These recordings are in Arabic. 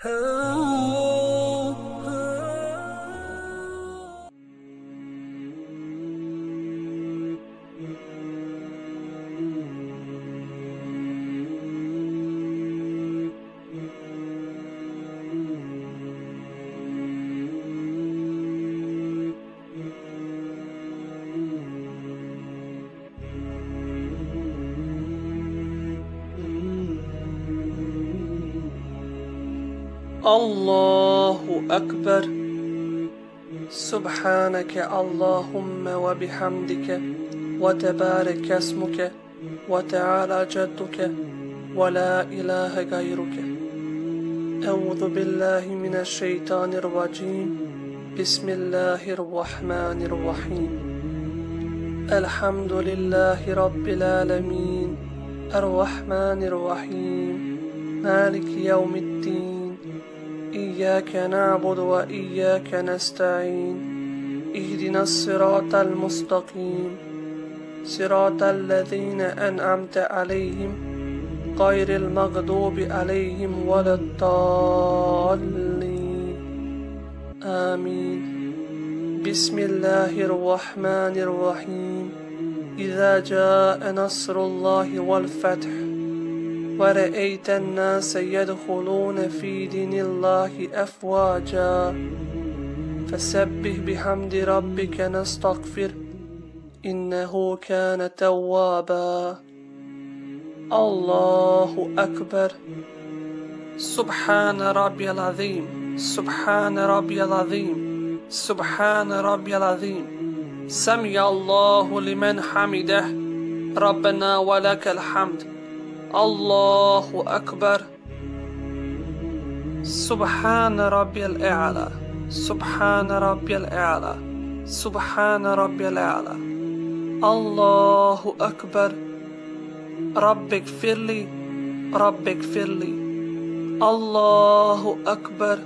الله أكبر. سبحانك اللهم وبحمدك وتبارك اسمك وتعالى جدك ولا إله غيرك. أعوذ بالله من الشيطان الرجيم. بسم الله الرحمن الرحيم. الحمد لله رب العالمين الرحمن الرحيم مالك يوم الدين. إياك نعبد وإياك نستعين. اهدنا الصراط المستقيم صراط الذين أنعمت عليهم غير المغضوب عليهم ولا الضالين. آمين. بسم الله الرحمن الرحيم. إذا جاء نصر الله والفتح ورأيت الناس يدخلون في دين الله أفواجا فسبح بحمد ربك نستغفر إنه كان توابا. الله أكبر. سبحان ربي العظيم. سبحان ربي العظيم. سبحان ربي العظيم. سمع الله لمن حمده ربنا ولك الحمد. الله أكبر. سبحان ربي الأعلى. سبحان ربي الأعلى. سبحان ربي الأعلى. الله أكبر. رب اغفر لي. رب اغفر لي. الله أكبر.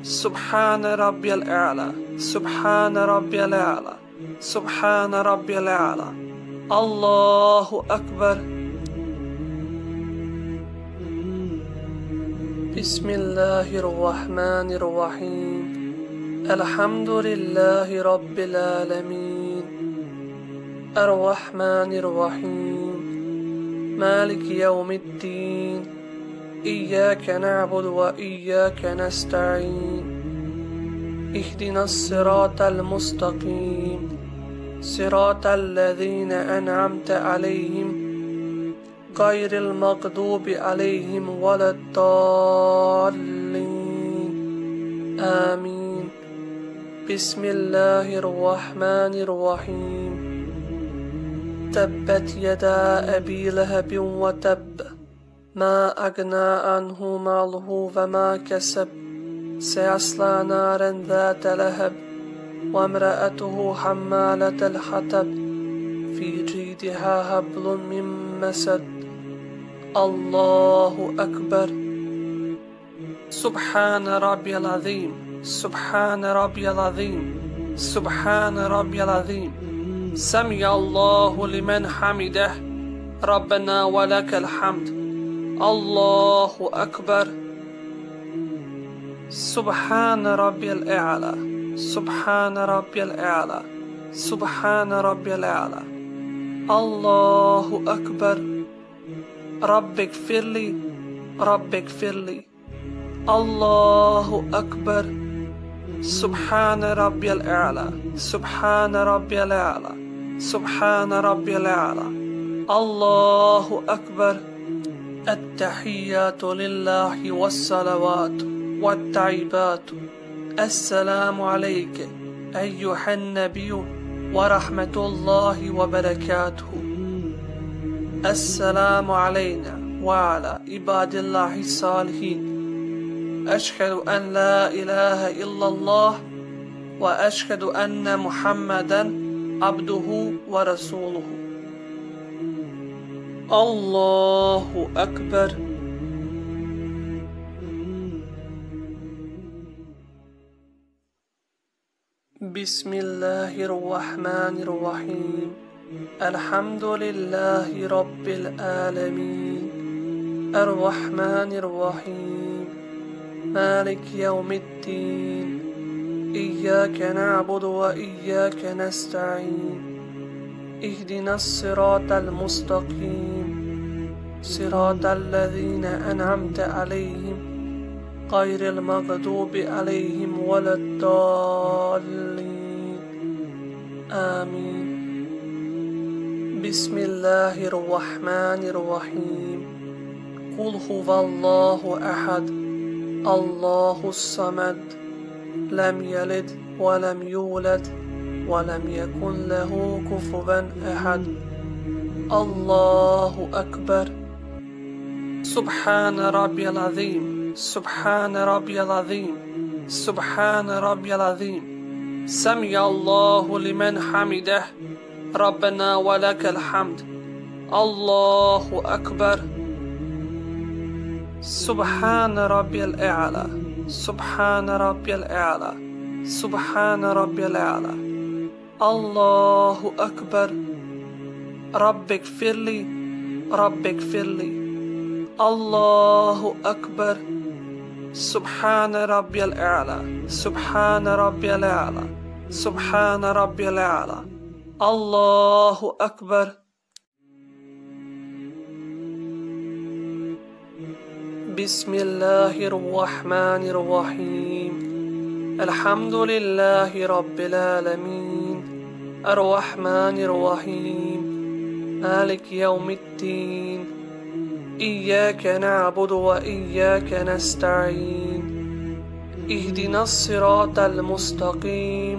سبحان ربي الأعلى. سبحان ربي الأعلى. سبحان ربي الأعلى. الله أكبر. بسم الله الرحمن الرحيم. الحمد لله رب العالمين الرحمن الرحيم مالك يوم الدين. إياك نعبد وإياك نستعين. اهدنا الصراط المستقيم صراط الذين أنعمت عليهم غير المغضوب عليهم ولا الضالين. آمين. بسم الله الرحمن الرحيم. تبت يدا أبي لهب وتب ما أغنى عنه ماله وما كسب سيصلى نارا ذات لهب وامرأته حمالة الحطب في جيدها حبل من مسد. الله أكبر. سبحان ربي العظيم. سبحان ربي العظيم. سبحان ربي العظيم. سمع الله لمن حمده ربنا ولك الحمد. الله أكبر. سبحان ربي الأعلى. سبحان ربي الأعلى. سبحان ربي الأعلى. الله أكبر. رب اغفر لي. رب اغفر لي. الله أكبر. سبحان ربي الأعلى. سبحان ربي الأعلى. سبحان ربي الأعلى. الله أكبر. التحيات لله والصلوات والطيبات. السلام عليك أيها النبي ورحمة الله وبركاته. السلام علينا وعلى عباد الله الصالحين. أشهد أن لا إله إلا الله وأشهد أن محمدا عبده ورسوله. الله أكبر. بسم الله الرحمن الرحيم. الحمد لله رب العالمين الرحمن الرحيم مالك يوم الدين إياك نعبد وإياك نستعين اهدنا الصراط المستقيم صراط الذين أنعمت عليهم غير المغضوب عليهم ولا الضالين آمين. بسم الله الرحمن الرحيم. قل هو الله أحد الله الصمد لم يلد ولم يولد ولم يكن له كفوا أحد. الله أكبر. سبحان ربي العظيم سبحان ربي العظيم سبحان ربي العظيم. سمع الله لمن حمده ربنا ولك الحمد. الله أكبر. سبحان ربي الأعلى سبحان ربي الأعلى سبحان ربي الأعلى. الله أكبر. رب اغفر لي رب اغفر لي. الله أكبر. سبحان ربي الأعلى سبحان ربي الأعلى سبحان ربي الأعلى. الله أكبر. بسم الله الرحمن الرحيم. الحمد لله رب العالمين الرحمن الرحيم مالك يوم الدين إياك نعبد وإياك نستعين اهدنا الصراط المستقيم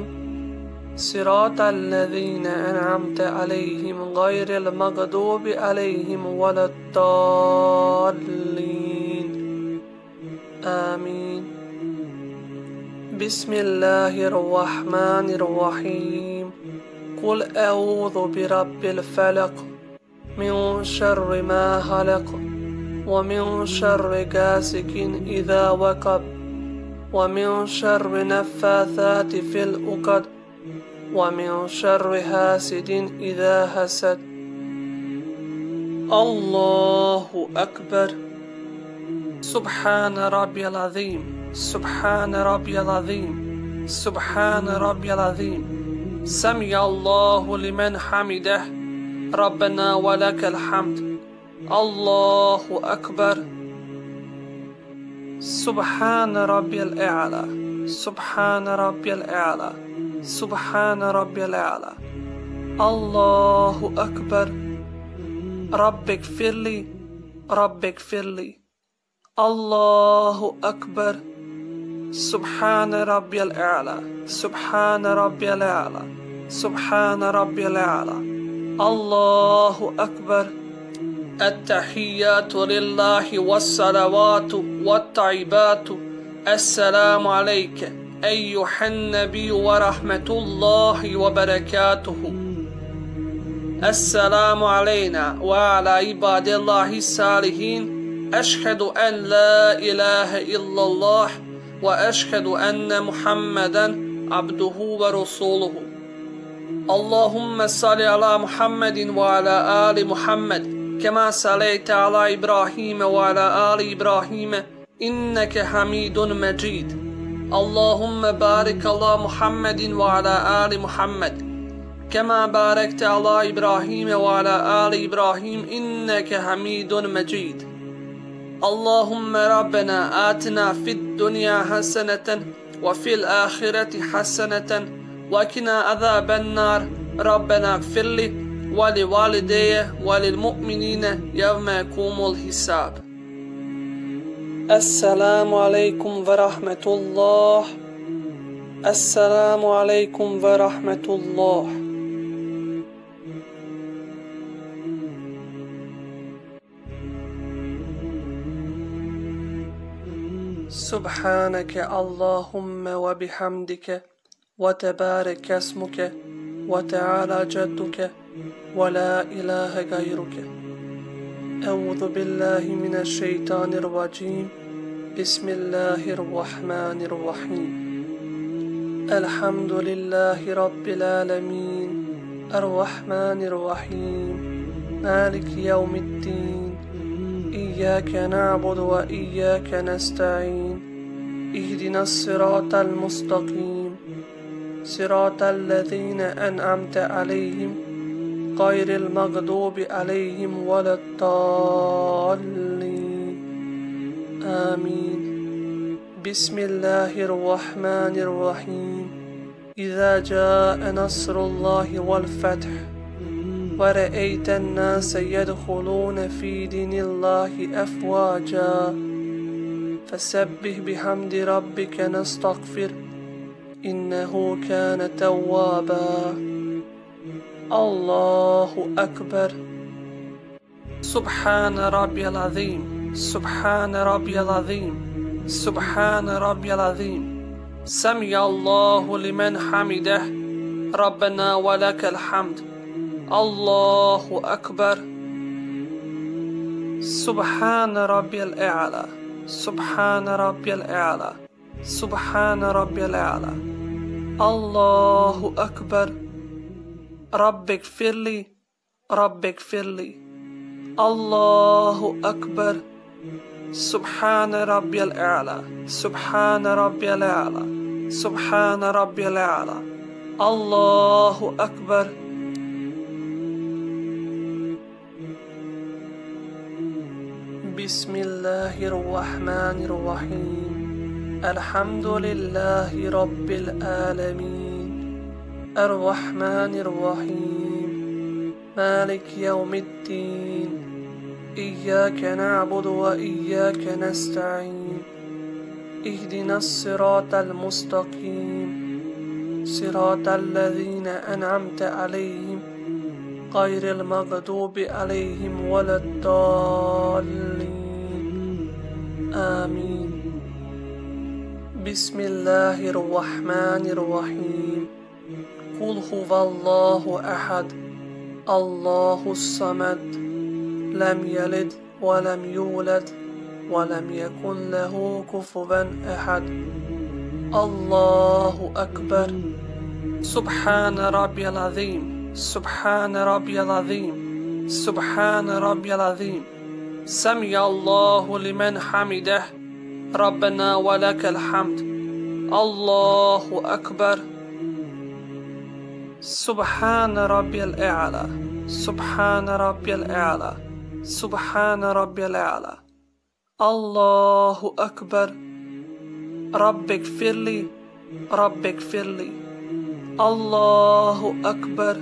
صراط الذين أنعمت عليهم غير المغضوب عليهم ولا الضالين آمين. بسم الله الرحمن الرحيم. قل أعوذ برب الفلق من شر ما خلق ومن شر غاسق إذا وقب ومن شر النفاثات في العقد ومن شر حاسد إذا حسد. الله أكبر. سبحان ربي العظيم سبحان ربي العظيم سبحان ربي العظيم. سمع الله لمن حمده ربنا ولك الحمد. الله أكبر. سبحان ربي الأعلى سبحان ربي الأعلى سبحان ربي الأعلى. الله أكبر. رب اغفر لي رب اغفر لي. الله أكبر. سبحان ربي الأعلى سبحان ربي الأعلى سبحان ربي الأعلى. الله أكبر. التحيات لله والصلوات والطيبات. السلام عليك أيها النبي ورحمة الله وبركاته. السلام علينا وعلى عباد الله الصالحين. أشهد أن لا إله إلا الله وأشهد أن محمدا عبده ورسوله. اللهم صل على محمد وعلى آل محمد كما صليت على إبراهيم وعلى آل إبراهيم إنك حميد مجيد. اللهم بارك على محمد وعلى آل محمد كما باركت على إبراهيم وعلى آل إبراهيم إنك حميد مجيد. اللهم ربنا آتنا في الدنيا حسنة وفي الآخرة حسنة وقنا عذاب النار. ربنا اغفر لي ولوالدي وللمؤمنين يوم يقوم الحساب. السلام عليكم ورحمة الله. السلام عليكم ورحمة الله. سبحانك اللهم وبحمدك وتبارك اسمك وتعالى جدك ولا إله غيرك. أعوذ بالله من الشيطان الرجيم. بسم الله الرحمن الرحيم. الحمد لله رب العالمين الرحمن الرحيم مالك يوم الدين إياك نعبد وإياك نستعين اهدنا الصراط المستقيم صراط الذين أنعمت عليهم غير المغضوب عليهم ولا الضالين آمين. بسم الله الرحمن الرحيم. إذا جاء نصر الله والفتح ورأيت الناس يدخلون في دين الله أفواجا فسبح بحمد ربك نستغفر إنه كان توابا. الله أكبر. سبحان ربي العظيم سبحان ربي العظيم سبحان ربي العظيم. سمع الله لمن حمده ربنا ولك الحمد. الله أكبر. سبحان ربي الأعلى سبحان ربي الأعلى سبحان ربي الأعلى. الله أكبر. رب اغفر لي رب اغفر لي. الله أكبر. سبحان ربي الأعلى سبحان ربي الأعلى سبحان ربي الأعلى. الله أكبر. بسم الله الرحمن الرحيم. الحمد لله رب العالمين الرحمن الرحيم مالك يوم الدين إياك نعبد وإياك نستعين اهدنا الصراط المستقيم صراط الذين أنعمت عليهم غير المغضوب عليهم ولا الضالين آمين. بسم الله الرحمن الرحيم. قل هو الله أحد الله الصمد لم يلد ولم يولد ولم يكن له كفوا أحد. الله أكبر. سبحان ربي العظيم سبحان ربي العظيم سبحان ربي العظيم. سمع الله لمن حمده ربنا ولك الحمد. الله أكبر. سبحان ربي الأعلى سبحان ربي الأعلى سبحان ربي الأعلى. الله أكبر. رب اغفر لي رب اغفر لي. الله أكبر.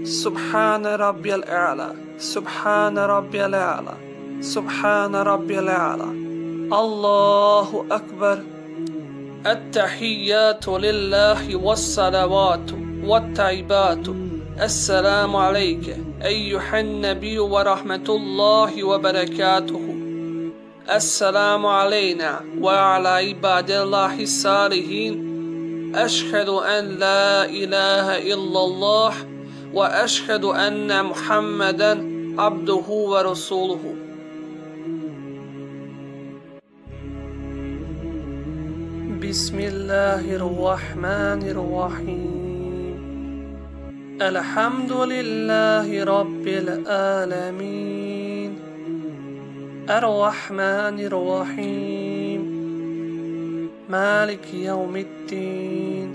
سبحان ربي الأعلى سبحان ربي الأعلى سبحان ربي الأعلى. الله أكبر. التحيات لله والصلوات والطيبات. السلام عليك أيها النبي ورحمة الله وبركاته. السلام علينا وعلى عباد الله الصالحين. أشهد أن لا إله إلا الله وأشهد أن محمدا عبده ورسوله. بسم الله الرحمن الرحيم. الحمد لله رب العالمين الرحمن الرحيم مالك يوم الدين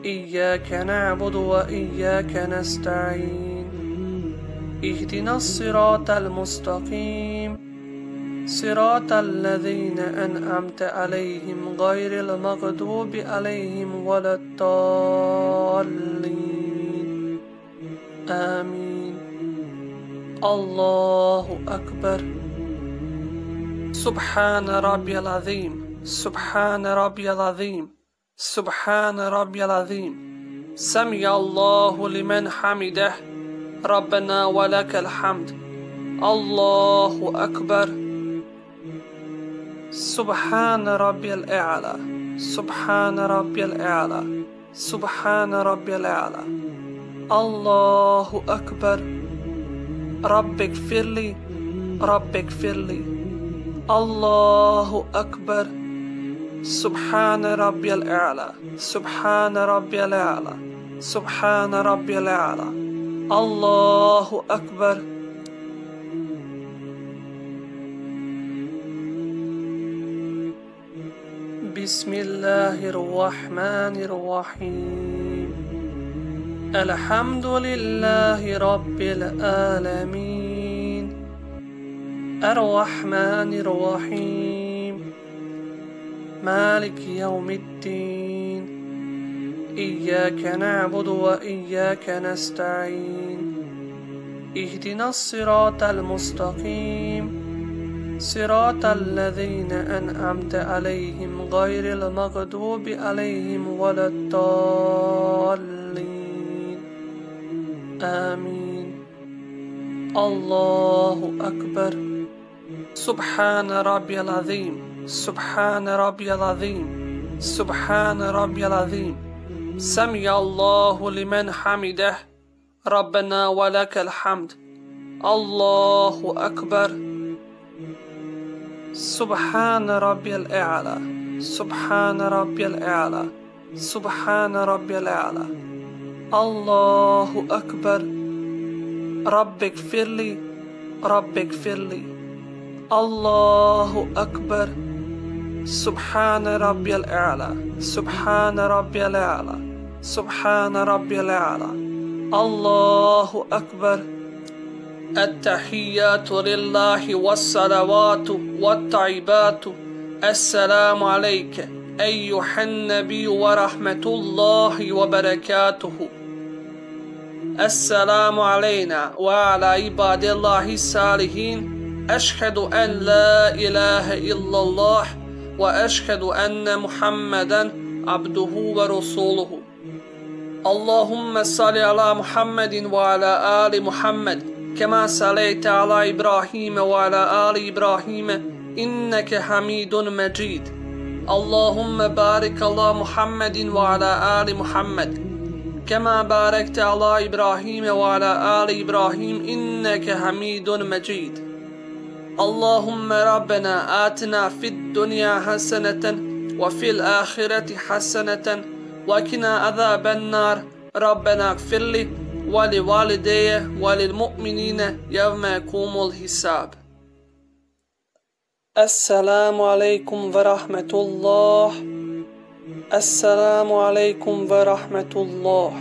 إياك نعبد وإياك نستعين اهدنا الصراط المستقيم صراط الذين أنعمت عليهم غير المغضوب عليهم ولا الضالين آمين. الله أكبر. سبحان ربي العظيم سبحان ربي العظيم سبحان ربي العظيم. سمع الله لمن حمده ربنا ولك الحمد. الله أكبر. سبحان ربي الأعلى سبحان ربي الأعلى سبحان ربي الأعلى. الله أكبر. رب اغفر لي رب اغفر لي. الله أكبر. سبحان ربي الأعلى سبحان ربي الأعلى سبحان ربي الأعلى. الله أكبر. بسم الله الرحمن الرحيم الحمد لله رب العالمين الرحمن الرحيم مالك يوم الدين إياك نعبد وإياك نستعين اهدنا الصراط المستقيم صراط الذين أنعمت عليهم غير المغضوب عليهم ولا الضالين آمين. الله أكبر. سبحان ربي العظيم سبحان ربي العظيم سبحان ربي العظيم. سمع الله لمن حمده ربنا ولك الحمد. الله أكبر. سبحان ربي الأعلى سبحان ربي الأعلى سبحان ربي الأعلى. الله أكبر. رب اغفر لي رب اغفر لي. الله أكبر. سبحان ربي الأعلى سبحان ربي الأعلى سبحان ربي الأعلى. الله أكبر. التحيات لله والصلوات والطيبات. السلام عليك أيها النبي ورحمة الله وبركاته. السلام علينا وعلى عباد الله الصالحين. أشهد أن لا إله إلا الله وأشهد أن محمدا عبده ورسوله. اللهم صل على محمد وعلى آل محمد كما صليت على إبراهيم وعلى آل إبراهيم إنك حميد مجيد. اللهم بارك على محمد وعلى آل محمد كما باركت على إبراهيم وعلى آل إبراهيم إنك حميد مجيد. اللهم ربنا آتنا في الدنيا حسنة وفي الآخرة حسنة وقنا عذاب النار. ربنا اغفر لي ولوالدي وللمؤمنين يوم يقوم الحساب. السلام عليكم ورحمة الله. السلام عليكم ورحمة الله.